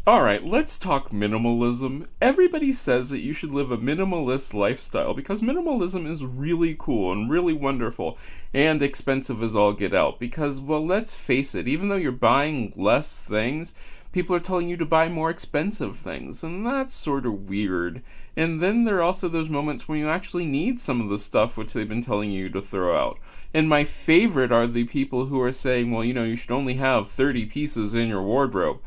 Alright, let's talk minimalism. Everybody says that you should live a minimalist lifestyle because minimalism is really cool and really wonderful and expensive as all get out. Because, well, let's face it, even though you're buying less things, people are telling you to buy more expensive things, and that's sort of weird. And then there are also those moments when you actually need some of the stuff which they've been telling you to throw out. And my favorite are the people who are saying, well, you should only have 30 pieces in your wardrobe.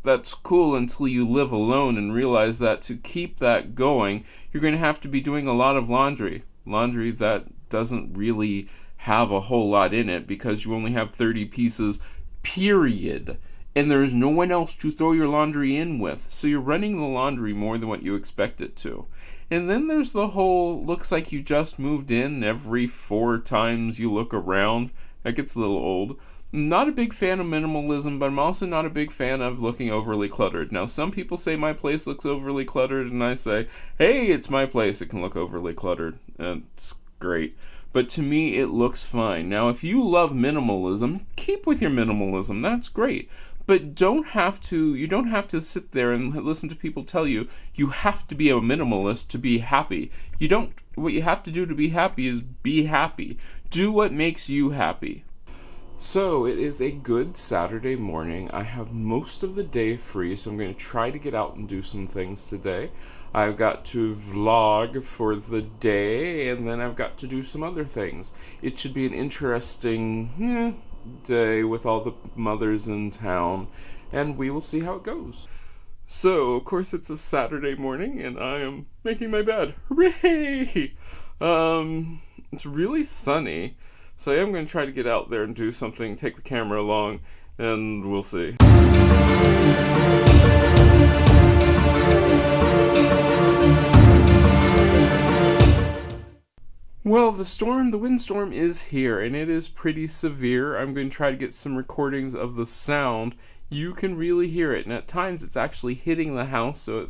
That's cool until you live alone and realize that to keep that going, you're going to have to be doing a lot of laundry. Laundry that doesn't really have a whole lot in it because you only have 30 pieces, period. And there's no one else to throw your laundry in with. So you're running the laundry more than what you expect it to. And then there's the whole, looks like you just moved in every 4 times you look around. That gets a little old. I'm not a big fan of minimalism, but I'm also not a big fan of looking overly cluttered. Now, some people say my place looks overly cluttered, and I say, hey, it's my place. It can look overly cluttered. It's great. But to me, it looks fine. Now, if you love minimalism, keep with your minimalism. That's great. But you don't have to sit there and listen to people tell you have to be a minimalist to be happy. What you have to do to be happy is be happy. Do what makes you happy. So, it is a good Saturday morning. I have most of the day free, so I'm going to try to get out and do some things today. I've got to vlog for the day, and then I've got to do some other things. It should be an interesting day with all the mothers in town, and we will see how it goes. So, of course, it's a Saturday morning, and I am making my bed. Hooray! It's really sunny. So I am going to try to get out there and do something, take the camera along, and we'll see. Well, the windstorm is here, and it is pretty severe. I'm going to try to get some recordings of the sound. You can really hear it, and at times it's actually hitting the house, so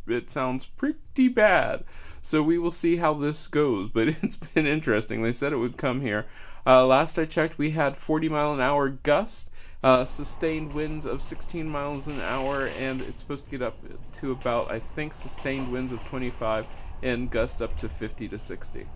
it sounds pretty bad. So we will see how this goes, but it's been interesting. They said it would come here. Last I checked, we had 40-mile-an-hour gusts, sustained winds of 16 miles an hour, and it's supposed to get up to about, I think, sustained winds of 25 and gust up to 50 to 60.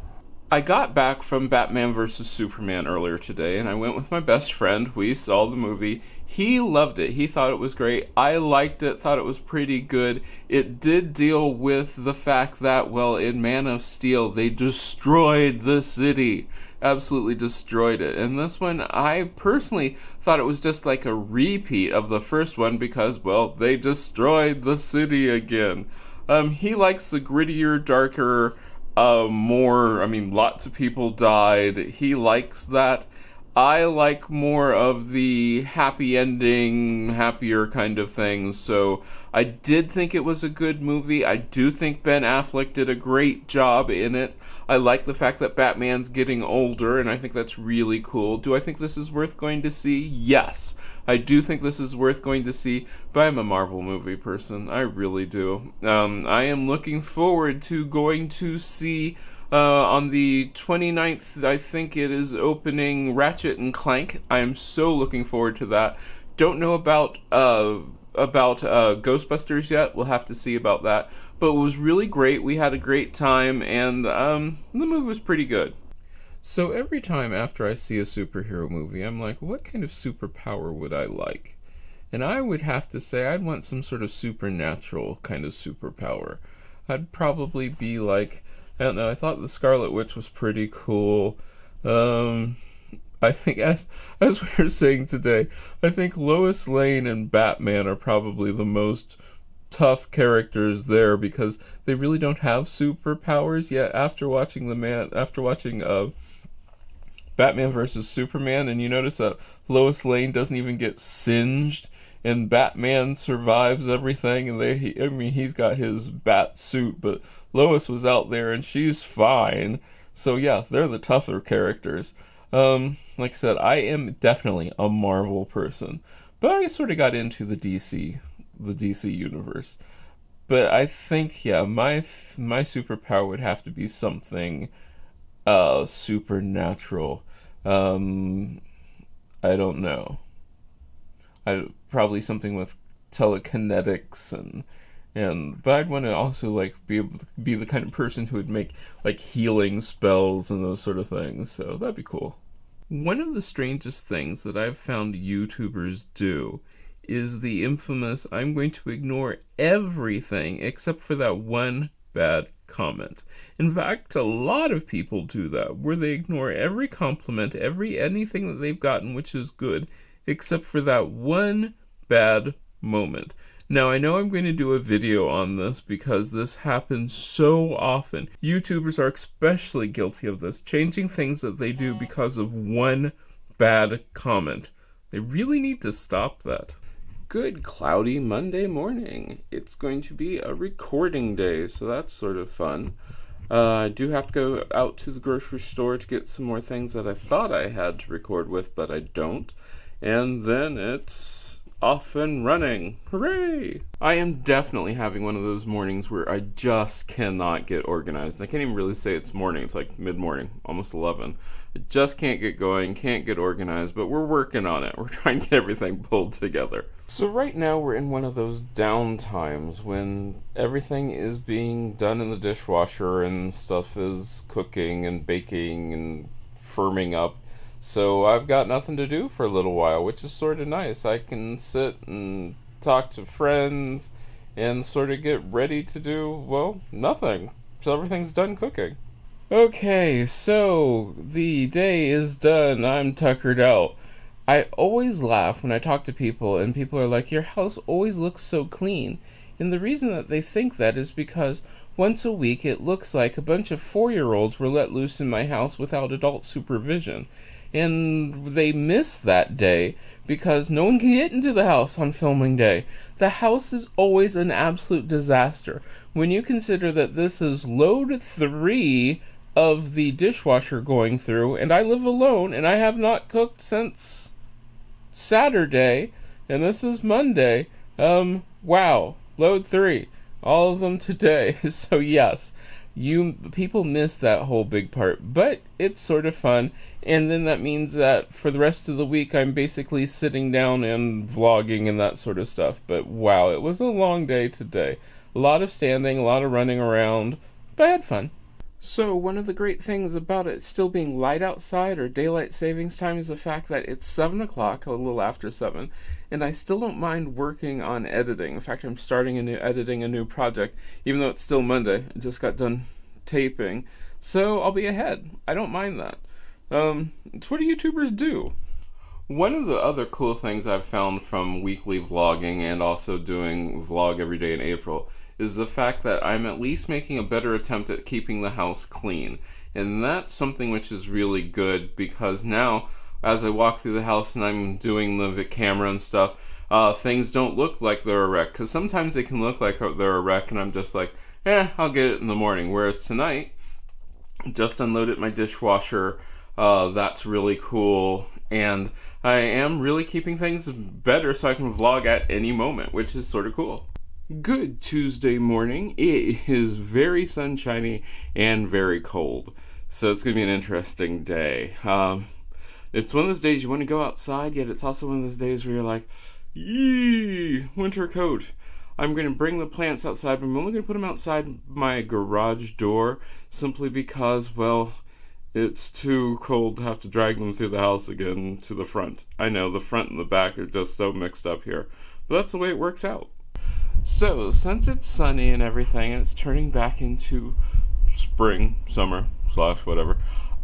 I got back from Batman vs. Superman earlier today, and I went with my best friend. We saw the movie. He loved it. He thought it was great. I liked it, thought it was pretty good. It did deal with the fact that, well, in Man of Steel, they destroyed the city. Absolutely destroyed it. And this one, I personally thought it was just like a repeat of the first one because, well, they destroyed the city again. He likes the grittier, darker, lots of people died. He likes that. I like more of the happy ending, happier kind of things. So I did think it was a good movie. I do think Ben Affleck did a great job in it. I like the fact that Batman's getting older, and I think that's really cool. Do I think this is worth going to see? Yes. I do think this is worth going to see, but I'm a Marvel movie person. I really do. I am looking forward to going to see on the 29th, I think it is opening Ratchet and Clank. I am so looking forward to that. Don't know about Ghostbusters yet. We'll have to see about that. But it was really great. We had a great time, and the movie was pretty good. So every time after I see a superhero movie, I'm like, what kind of superpower would I like? And I would have to say I'd want some sort of supernatural kind of superpower. I'd probably be like, I don't know, I thought the Scarlet Witch was pretty cool. I think, as we were saying today, I think Lois Lane and Batman are probably the most tough characters there because they really don't have superpowers yet. After watching Batman vs. Superman, and you notice that Lois Lane doesn't even get singed, and Batman survives everything, and he's got his bat suit, but Lois was out there and she's fine. So yeah, they're the tougher characters. Like I said, I am definitely a Marvel person, but I sort of got into the DC universe. But I think, yeah, my superpower would have to be something supernatural. I don't know. Probably something with telekinetics but I'd want to also like be able to be the kind of person who would make like healing spells and those sort of things. So that'd be cool. One of the strangest things that I've found YouTubers do is the infamous I'm going to ignore everything except for that one bad comment. In fact, a lot of people do that, where they ignore every compliment, anything that they've gotten which is good, except for that one bad moment. Now, I know I'm going to do a video on this because this happens so often. YouTubers are especially guilty of this, changing things that they do because of one bad comment. They really need to stop that. Good cloudy Monday morning. It's going to be a recording day, so that's sort of fun. I do have to go out to the grocery store to get some more things that I thought I had to record with, but I don't. And then it's off and running. Hooray! I am definitely having one of those mornings where I just cannot get organized. I can't even really say it's morning. It's like mid-morning, almost 11. I just can't get going, can't get organized, but we're working on it. We're trying to get everything pulled together. So right now we're in one of those down times when everything is being done in the dishwasher and stuff is cooking and baking and firming up. So I've got nothing to do for a little while, which is sort of nice. I can sit and talk to friends and sort of get ready to do, well, nothing. So everything's done cooking. Okay, so the day is done. I'm tuckered out. I always laugh when I talk to people and people are like, your house always looks so clean. And the reason that they think that is because once a week it looks like a bunch of 4-year-olds were let loose in my house without adult supervision. And they miss that day because no one can get into the house on filming day. The house is always an absolute disaster. When you consider that this is load 3 of the dishwasher going through, and I live alone, and I have not cooked since Saturday, and this is Monday. Wow, load 3. All of them today. So yes, people miss that whole big part, but it's sort of fun. And then that means that for the rest of the week I'm basically sitting down and vlogging and that sort of stuff. But wow, it was a long day today. A lot of standing, a lot of running around, but I had fun. So one of the great things about it still being light outside or daylight savings time is the fact that it's 7 o'clock, a little after 7, and I still don't mind working on editing. In fact, I'm starting editing a new project, even though it's still Monday. I just got done taping, so I'll be ahead. I don't mind that. It's what YouTubers do. One of the other cool things I've found from weekly vlogging and also doing vlog every day in April is the fact that I'm at least making a better attempt at keeping the house clean. And that's something which is really good because now, as I walk through the house and I'm doing the camera and stuff, things don't look like they're a wreck. Because sometimes they can look like they're a wreck and I'm just like, I'll get it in the morning. Whereas tonight, just unloaded my dishwasher. That's really cool. And I am really keeping things better so I can vlog at any moment, which is sort of cool. Good Tuesday morning. It is very sunshiny and very cold, so it's going to be an interesting day. It's one of those days you want to go outside, yet it's also one of those days where you're like, yee, winter coat. I'm going to bring the plants outside, but I'm only going to put them outside my garage door simply because, well, it's too cold to have to drag them through the house again to the front. I know, the front and the back are just so mixed up here, but that's the way it works out. So, since it's sunny and everything, and it's turning back into spring, summer, / whatever,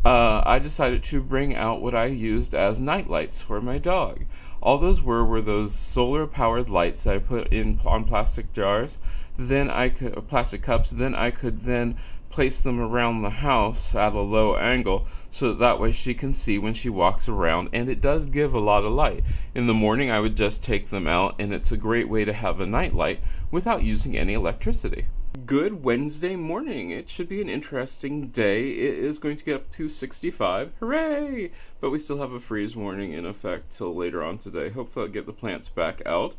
I decided to bring out what I used as night lights for my dog. All those were those solar-powered lights that I put in on plastic jars, plastic cups, then I could place them around the house at a low angle so that way she can see when she walks around, and it does give a lot of light. In the morning I would just take them out, and it's a great way to have a night light without using any electricity. Good Wednesday morning. It should be an interesting day. It is going to get up to 65. Hooray! But we still have a freeze warning in effect till later on today. Hopefully I'll get the plants back out.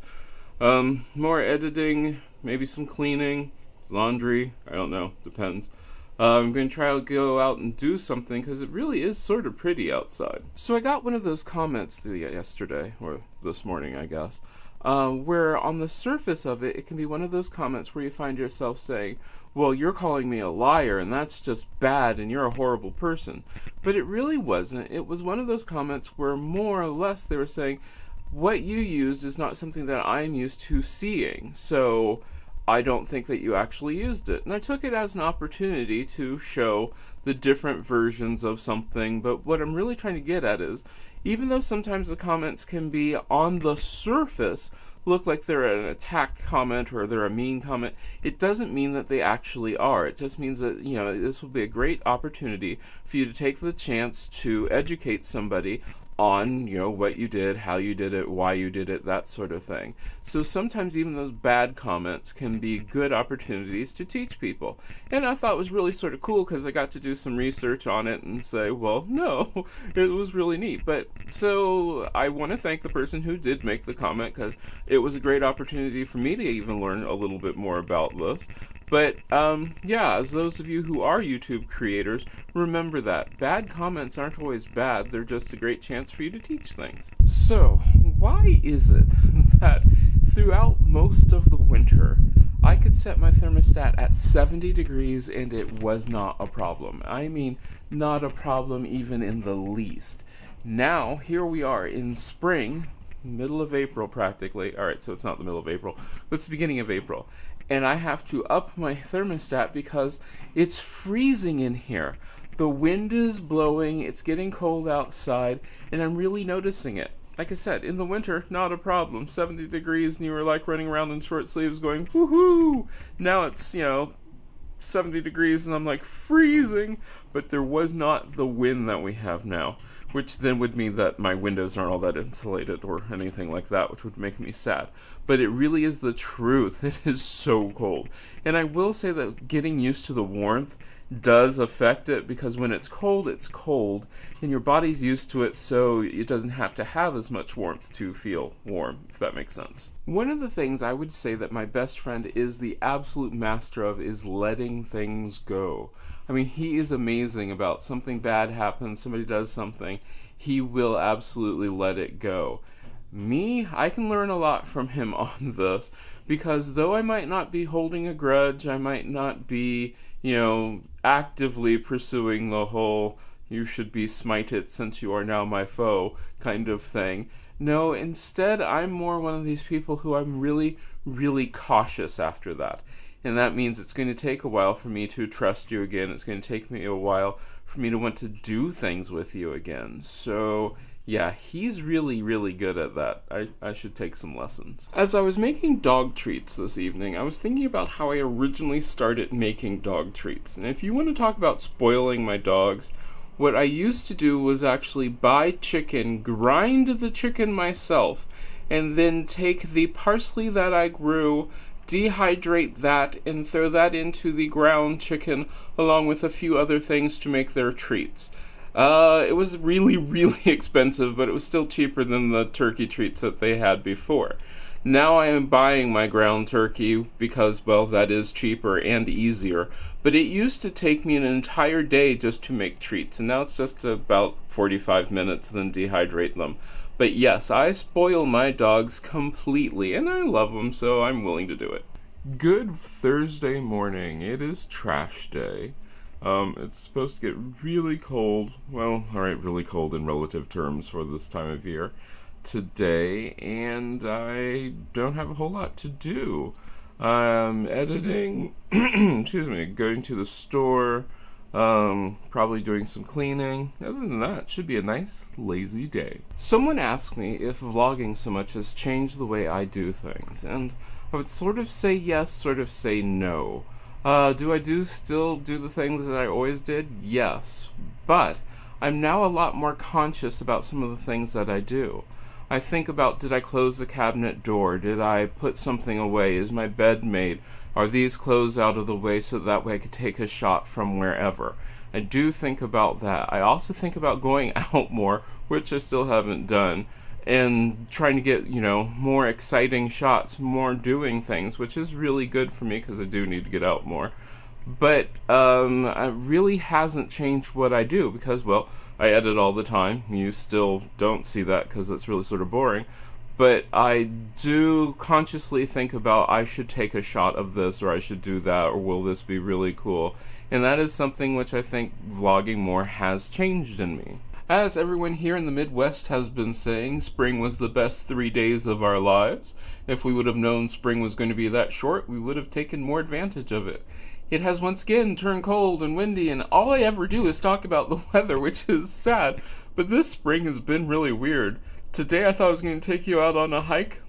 More editing, maybe some cleaning, laundry, I don't know, depends. I'm going to try to go out and do something because it really is sort of pretty outside. So I got one of those comments yesterday, or this morning, I guess, where on the surface of it, it can be one of those comments where you find yourself saying, well, you're calling me a liar, and that's just bad, and you're a horrible person. But it really wasn't. It was one of those comments where more or less they were saying, what you used is not something that I'm used to seeing, so I don't think that you actually used it. And I took it as an opportunity to show the different versions of something, but what I'm really trying to get at is, even though sometimes the comments can be on the surface look like they're an attack comment or they're a mean comment, it doesn't mean that they actually are. It just means that, this will be a great opportunity for you to take the chance to educate somebody on, what you did, how you did it, why you did it, that sort of thing. So sometimes even those bad comments can be good opportunities to teach people. And I thought it was really sort of cool because I got to do some research on it and say, well, no, it was really neat. But so I want to thank the person who did make the comment because it was a great opportunity for me to even learn a little bit more about this. But, as those of you who are YouTube creators, remember that bad comments aren't always bad. They're just a great chance for you to teach things. So, why is it that throughout most of the winter, I could set my thermostat at 70 degrees and it was not a problem? I mean, not a problem even in the least. Now, here we are in spring, middle of April practically. Alright, so it's not the middle of April, but it's the beginning of April. And I have to up my thermostat because it's freezing in here. The wind is blowing, it's getting cold outside, and I'm really noticing it. Like I said, in the winter, not a problem. 70 degrees and you were like running around in short sleeves going, woohoo! Now it's, 70 degrees and I'm like freezing, but there was not the wind that we have now, which then would mean that my windows aren't all that insulated or anything like that, which would make me sad. But it really is the truth. It is so cold. And I will say that getting used to the warmth does affect it, because when it's cold, and your body's used to it, so it doesn't have to have as much warmth to feel warm, if that makes sense. One of the things I would say that my best friend is the absolute master of is letting things go. I mean, he is amazing about something bad happens, somebody does something, he will absolutely let it go. Me, I can learn a lot from him on this, because though I might not be holding a grudge, I might not be, actively pursuing the whole you should be smited since you are now my foe kind of thing. No, instead I'm more one of these people who I'm really, really cautious after that. And that means it's going to take a while for me to trust you again. It's going to take me a while for me to want to do things with you again. So, yeah, he's really, really good at that. I should take some lessons. As I was making dog treats this evening, I was thinking about how I originally started making dog treats. And if you want to talk about spoiling my dogs, what I used to do was actually buy chicken, grind the chicken myself, and then take the parsley that I grew, dehydrate that, and throw that into the ground chicken along with a few other things to make their treats. It was really, really expensive, but it was still cheaper than the turkey treats that they had before. Now I am buying my ground turkey because, well, that is cheaper and easier. But it used to take me an entire day just to make treats, and now it's just about 45 minutes, then dehydrate them. But yes, I spoil my dogs completely, and I love them, so I'm willing to do it. Good Thursday morning. It is trash day. It's supposed to get really cold. Well, alright, really cold in relative terms for this time of year today, and I don't have a whole lot to do. I'm editing, going to the store, probably doing some cleaning. Other than that, it should be a nice, lazy day. Someone asked me if vlogging so much has changed the way I do things, and I would sort of say yes, sort of say no. Do I still do the things that I always did? Yes. But I'm now a lot more conscious about some of the things that I do. I think about, did I close the cabinet door? Did I put something away? Is my bed made? Are these clothes out of the way so that way I could take a shot from wherever? I do think about that. I also think about going out more, which I still haven't done, and trying to get, more exciting shots, more doing things, which is really good for me because I do need to get out more. But it really hasn't changed what I do because, well, I edit all the time. You still don't see that because it's really sort of boring. But I do consciously think about I should take a shot of this, or I should do that, or will this be really cool? And that is something which I think vlogging more has changed in me. As everyone here in the Midwest has been saying, spring was the best 3 days of our lives. If we would have known spring was going to be that short, we would have taken more advantage of it. It has once again turned cold and windy, and all I ever do is talk about the weather, which is sad. But this spring has been really weird. Today I thought I was going to take you out on a hike.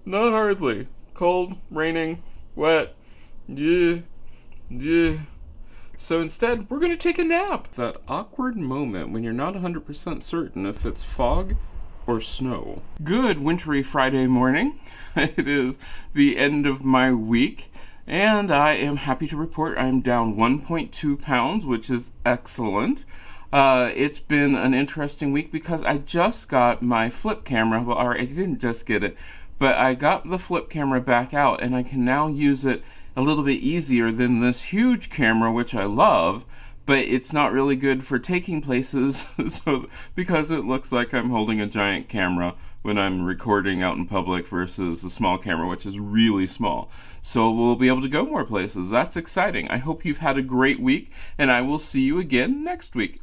Not hardly. Cold, raining, wet. Yeah. So instead, we're going to take a nap. That awkward moment when you're not 100% certain if it's fog or snow. Good wintry Friday morning. It is the end of my week, and I am happy to report I'm down 1.2 pounds, which is excellent. It's been an interesting week because I just got my flip camera. Well, I didn't just get it, but I got the flip camera back out, and I can now use it a little bit easier than this huge camera, which I love, but it's not really good for taking places so because it looks like I'm holding a giant camera when I'm recording out in public versus the small camera, which is really small. So we'll be able to go more places. That's exciting. I hope you've had a great week, and I will see you again next week.